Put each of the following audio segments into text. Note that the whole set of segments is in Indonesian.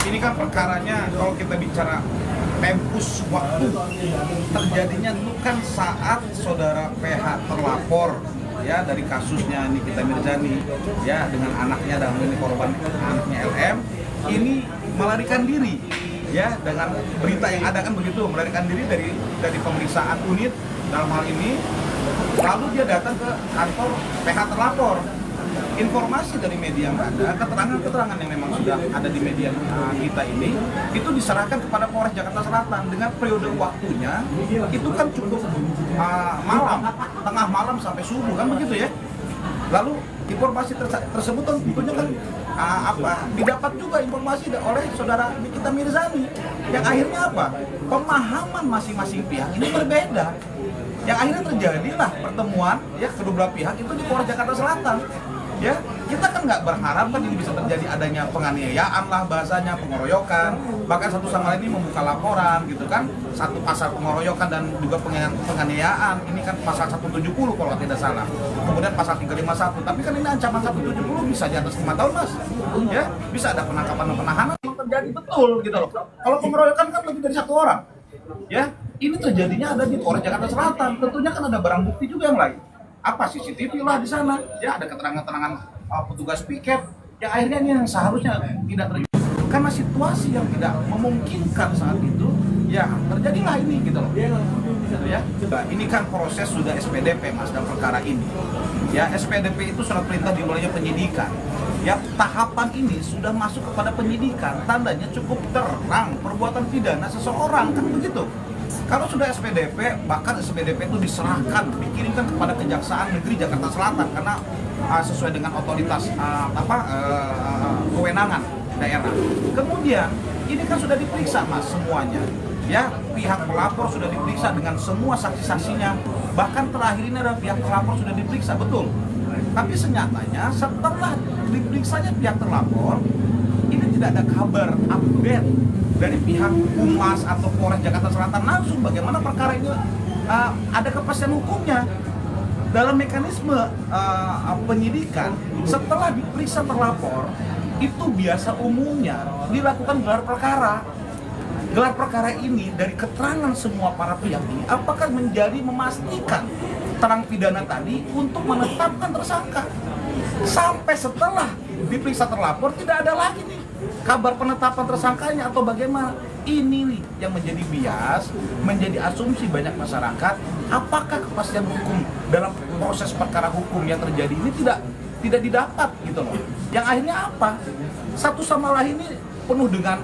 Ini kan perkaranya kalau kita bicara tempus waktu terjadinya itu kan saat saudara PH terlapor ya dari kasusnya Nikita Mirzani ya dengan anaknya dalam ini korban anaknya LM ini melarikan diri ya dengan berita yang ada kan begitu, melarikan diri dari pemeriksaan unit dalam hal ini, lalu dia datang ke kantor PH terlapor. Informasi dari media yang ada, keterangan-keterangan yang memang sudah ada di media kita ini, itu diserahkan kepada Polres Jakarta Selatan dengan periode waktunya itu kan cukup malam, tengah malam sampai subuh kan begitu ya. Lalu informasi tersebut tentunya kan didapat juga informasi oleh saudara Nikita Mirzani yang akhirnya apa? Pemahaman masing-masing pihak ini berbeda. Yang akhirnya terjadilah pertemuan ya kedua belah pihak itu di Polres Jakarta Selatan. Ya, kita kan nggak berharap kan ini bisa terjadi adanya penganiayaan lah bahasanya, pengeroyokan, bahkan satu sama lain ini membuka laporan gitu kan, satu pasal pengeroyokan dan juga penganiayaan, ini kan pasal 170 kalau tidak salah, kemudian pasal 351, tapi kan ini ancaman 170 bisa di atas 5 tahun mas, ya bisa ada penangkapan dan penahanan yang terjadi betul gitu loh. Kalau pengeroyokan kan lebih dari 1 orang, ya ini terjadinya ada di Polres Jakarta Selatan, tentunya kan ada barang bukti juga yang lain. Apa CCTV lah di sana, ya ada keterangan-keterangan petugas piket yang akhirnya ini yang seharusnya tidak terjadi karena situasi yang tidak memungkinkan saat itu, ya terjadilah ini gitu loh. Gitu ya. Nah, ini kan proses sudah SPDP mas dalam perkara ini. Ya SPDP itu surat perintah dimulainya penyidikan. Ya tahapan ini sudah masuk kepada penyidikan, tandanya cukup terang perbuatan pidana seseorang kan begitu. Kalau sudah SPDP, bahkan SPDP itu diserahkan, dikirimkan kepada Kejaksaan Negeri Jakarta Selatan karena sesuai dengan otoritas kewenangan daerah. Kemudian ini kan sudah diperiksa mas semuanya, ya pihak pelapor sudah diperiksa dengan semua saksi-saksinya. Bahkan terakhir ini ada pihak pelapor sudah diperiksa betul. Tapi senyatanya setelah diperiksanya pihak terlapor, ini tidak ada kabar update dari pihak Humas atau Polres Jakarta Selatan langsung bagaimana perkara ini ada kepastian hukumnya dalam mekanisme penyidikan. Setelah diperiksa terlapor itu biasa umumnya dilakukan gelar perkara. Gelar perkara ini dari keterangan semua para pihak ini apakah menjadi memastikan terang pidana tadi untuk menetapkan tersangka. Sampai setelah diperiksa terlapor tidak ada lagi nih kabar penetapan tersangkanya atau bagaimana. Ini nih yang menjadi bias, menjadi asumsi banyak masyarakat, apakah kepastian hukum dalam proses perkara hukum yang terjadi ini tidak didapat gitu loh. Yang akhirnya apa? Satu sama lain ini penuh dengan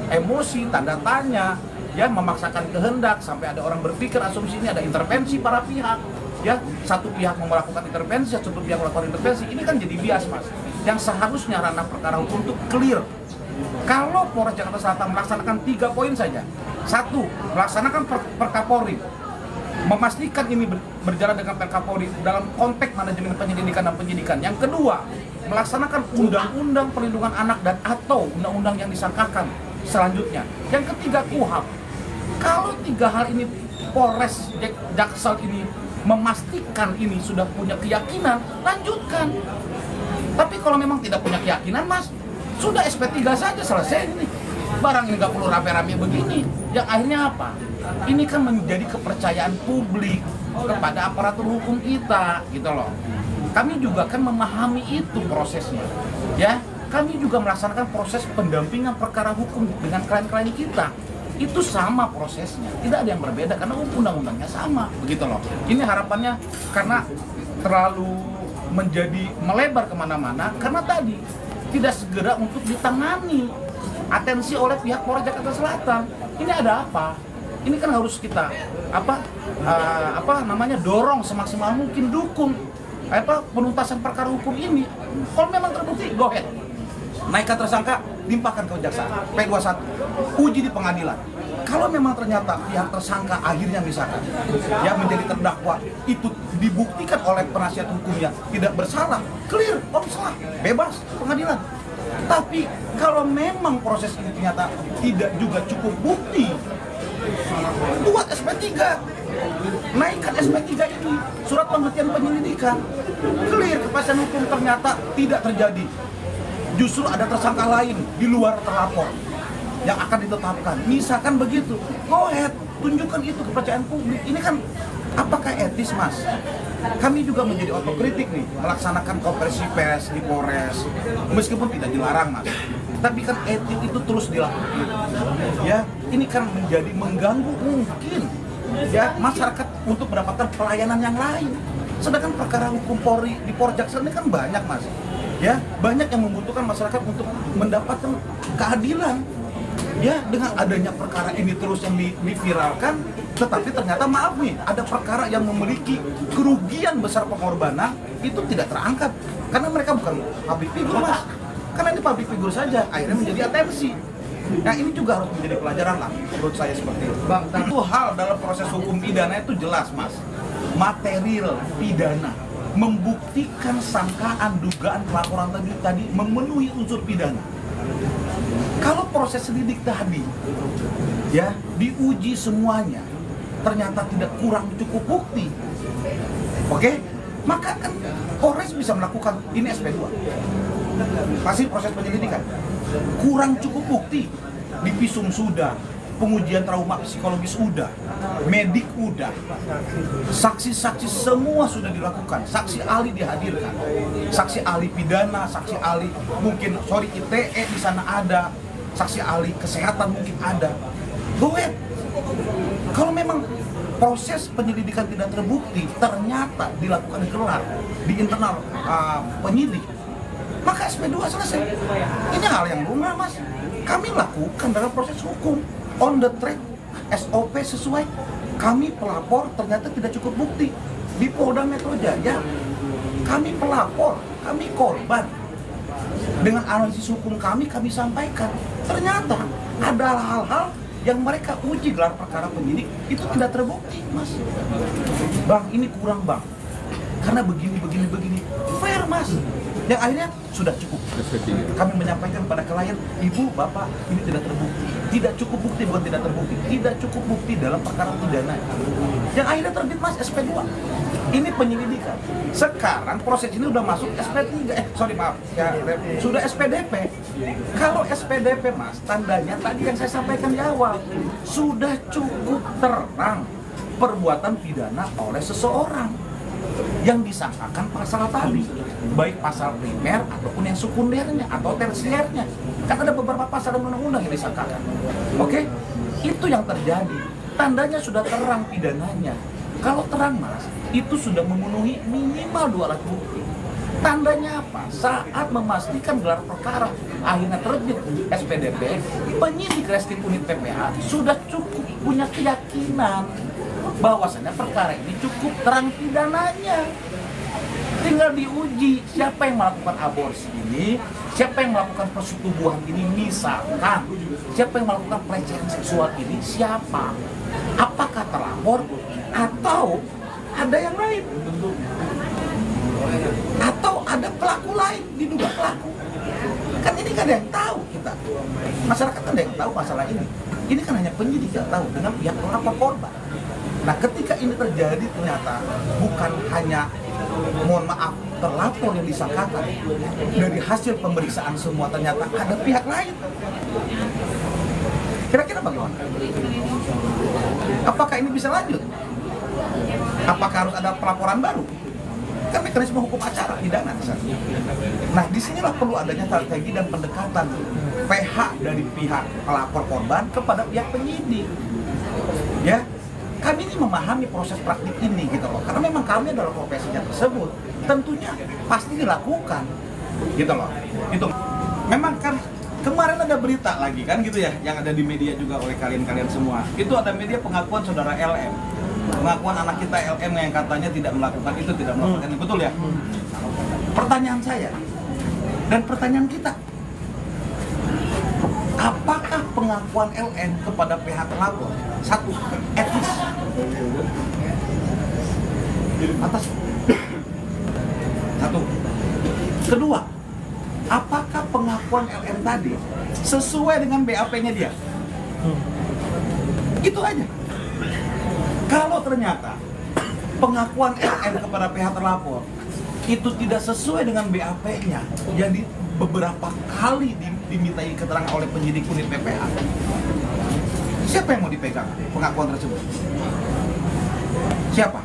emosi, tanda tanya, ya memaksakan kehendak sampai ada orang berpikir asumsi ini ada intervensi para pihak. Ya, satu pihak mau melakukan intervensi, satu pihak melakukan intervensi, ini kan jadi bias mas. Yang seharusnya ranah perkara hukum itu clear. Kalau Polres Jakarta Selatan melaksanakan 3 poin saja. 1. Melaksanakan Perkapolri, memastikan ini berjalan dengan Perkapolri dalam konteks manajemen penyelidikan dan penyidikan. Yang kedua, melaksanakan undang-undang perlindungan anak dan atau undang-undang yang disangkakan selanjutnya. Yang ketiga, KUHP. Kalau 3 hal ini Polres Jaksel ini memastikan ini sudah punya keyakinan, lanjutkan. Tapi kalau memang tidak punya keyakinan mas, sudah SP3 saja selesai ini. Barang ini nggak perlu rame-rame begini. Yang akhirnya apa? Ini kan menjadi kepercayaan publik kepada aparatur hukum kita, gitu loh. Kami juga kan memahami itu prosesnya. Ya, kami juga melaksanakan proses pendampingan perkara hukum dengan klien-klien kita. Itu sama prosesnya, tidak ada yang berbeda karena undang-undangnya sama, begitu loh. Ini harapannya karena terlalu menjadi melebar kemana-mana karena tadi tidak segera untuk ditangani atensi oleh pihak Polres Jakarta Selatan. Ini ada apa? Ini kan harus kita dorong semaksimal mungkin, dukung penuntasan perkara hukum ini. Kalau memang terbukti, go ahead. Naikkan tersangka, limpahkan ke kejaksaan P21, uji di pengadilan. Kalau memang ternyata pihak tersangka akhirnya misalkan yang menjadi terdakwa itu dibuktikan oleh penasihat hukumnya tidak bersalah, clear, salah, bebas pengadilan. Tapi kalau memang proses ini ternyata tidak juga cukup bukti, buat SP3, naikkan SP3 ini, surat penghentian penyelidikan, clear kepastian hukum ternyata tidak terjadi. justru ada tersangka lain di luar terlapor yang akan ditetapkan. Misalkan begitu, go ahead, tunjukkan itu kepercayaan publik. Ini kan apakah etis, Mas? Kami juga menjadi otokritik nih, melaksanakan konferensi pers di Polres, meskipun tidak dilarang, Mas. Tapi kan etik itu terus dilakukan. Ya, ini kan menjadi mengganggu mungkin ya masyarakat untuk mendapatkan pelayanan yang lain. Sedangkan perkara hukum Polri di Poljaksel ini kan banyak, Mas. Ya, banyak yang membutuhkan masyarakat untuk mendapatkan keadilan. Ya, dengan adanya perkara ini terus yang diviralkan, tetapi ternyata maaf nih, ada perkara yang memiliki kerugian besar pengorbanan itu tidak terangkat karena mereka bukan public figure, Mas. Karena ini public figure saja, akhirnya menjadi atensi. Nah, ini juga harus menjadi pelajaran lah menurut saya seperti itu. Bang, satu hal dalam proses hukum pidana itu jelas, Mas. Material pidana membuktikan sangkaan dugaan pelaporan tadi memenuhi unsur pidana. Kalau proses lidik tadi ya diuji semuanya ternyata tidak kurang cukup bukti, oke? Maka kan Polres bisa melakukan ini SP2 masih proses penyelidikan, kurang cukup bukti, divisum sudah, pengujian trauma psikologis udah, medik udah, saksi-saksi semua sudah dilakukan, saksi ahli dihadirkan, saksi ahli pidana, saksi ahli mungkin ITE di sana ada, saksi ahli kesehatan mungkin ada. Go ahead. Kalau memang proses penyelidikan tidak terbukti, ternyata dilakukan gelar di internal penyidik, maka SP2 selesai. Ini hal yang lumrah, Mas. Kami lakukan dalam proses hukum. On the track, SOP sesuai. Kami pelapor ternyata tidak cukup bukti. Di Polda Metro Jaya, kami pelapor, kami korban. Dengan analisis hukum kami sampaikan. Ternyata ada hal-hal yang mereka uji gelar perkara penyidik itu tidak terbukti, Mas. Bang, ini kurang, Bang. Karena begini. Fair, Mas. Yang akhirnya sudah cukup. Kami menyampaikan pada klien, Ibu, Bapak, ini tidak terbukti. Tidak cukup bukti, bukan tidak terbukti. Tidak cukup bukti dalam perkara pidana. Yang akhirnya terbit, Mas, SP2. Ini penyelidikan. Sekarang proses ini udah masuk SP3. Sudah SPDP. Kalau SPDP, Mas, tandanya tadi yang saya sampaikan di awal, sudah cukup terang perbuatan pidana oleh seseorang yang disangkakan pasal tadi, baik pasal primer ataupun yang sekundernya atau tersiernya. Kan ada beberapa pasal undang-undang yang disangkakan. Oke? Itu yang terjadi. Tandanya sudah terang pidananya. Kalau terang, Mas, itu sudah memenuhi minimal 2 alat bukti. Tandanya apa? Saat memastikan gelar perkara akhirnya terbit SPDP, penyidik Reskrim Unit PPA sudah cukup punya keyakinan bahwasannya perkara ini cukup terang pidananya. Tinggal diuji siapa yang melakukan aborsi ini, siapa yang melakukan persetubuhan ini, misalkan siapa yang melakukan pelecehan seksual ini, siapa, apakah terlapor atau ada yang lain, atau ada pelaku lain, diduga pelaku. Kan ini kan ada yang tahu kita, masyarakat kan ada yang tahu masalah ini kan hanya penyidik yang tahu dengan pihak pelapor korban. Nah, ketika ini terjadi ternyata bukan hanya, mohon maaf, terlapor yang disangkakan, dari hasil pemeriksaan semua ternyata ada pihak lain. Kira-kira bagaimana? Apakah ini bisa lanjut? Apakah harus ada pelaporan baru? Kan mekanisme hukum acara pidana di sana. Nah, disinilah perlu adanya strategi dan pendekatan PH dari pihak pelapor korban kepada pihak penyidik. Ya, kami ini memahami proses praktik ini gitu loh, karena memang kami adalah profesinya tersebut, tentunya pasti dilakukan gitu loh. Itu memang kan kemarin ada berita lagi kan gitu ya, yang ada di media juga oleh kalian semua. Itu ada media pengakuan saudara LM, pengakuan anak kita LM yang katanya tidak melakukan itu, tidak melakukan itu, betul ya? Pertanyaan saya dan pertanyaan kita, apakah pengakuan LN kepada pihak pelapor satu etis atas satu, kedua, apakah pengakuan LN tadi sesuai dengan BAP-nya dia? Itu aja. Kalau ternyata pengakuan LN kepada pihak terlapor itu tidak sesuai dengan BAP-nya, jadi beberapa kali dimintai keterangan oleh penyidik unit PPA. Siapa yang mau dipegang pengakuan tersebut? Siapa?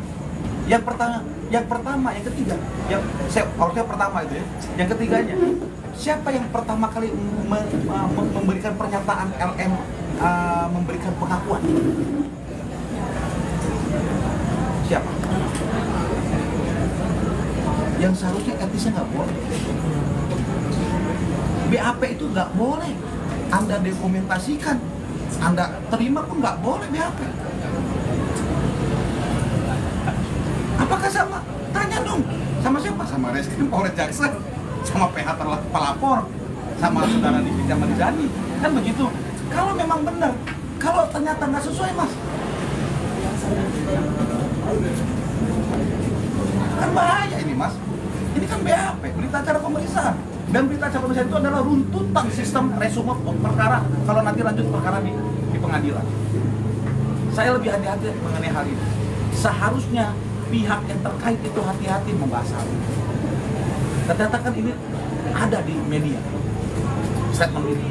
Yang pertama, yang ketiga, harusnya pertama itu ya. Yang ketiganya, siapa yang pertama kali memberikan pernyataan LM memberikan pengakuan? Siapa? Yang seharusnya etisnya nggak boleh. BAP itu nggak boleh Anda dokumentasikan, Anda terima pun nggak boleh BAP. Apakah sama? Tanya dong. Sama siapa? Sama Reskrim Polres Jaksel, sama PH pelapor, sama saudara Niki Jamalizani. Kan begitu. Kalau memang benar, kalau ternyata nggak sesuai, Mas, kan bahaya ini, Mas. Ini kan BAP, berita acara pemeriksaan. Dan berita acara pemeriksaan itu adalah runtutan sistem resume perkara kalau nanti lanjut perkara di pengadilan. Saya lebih hati-hati mengenai hal ini. Seharusnya pihak yang terkait itu hati-hati membahas hal ini. Ternyata kan ini ada di media statement ini.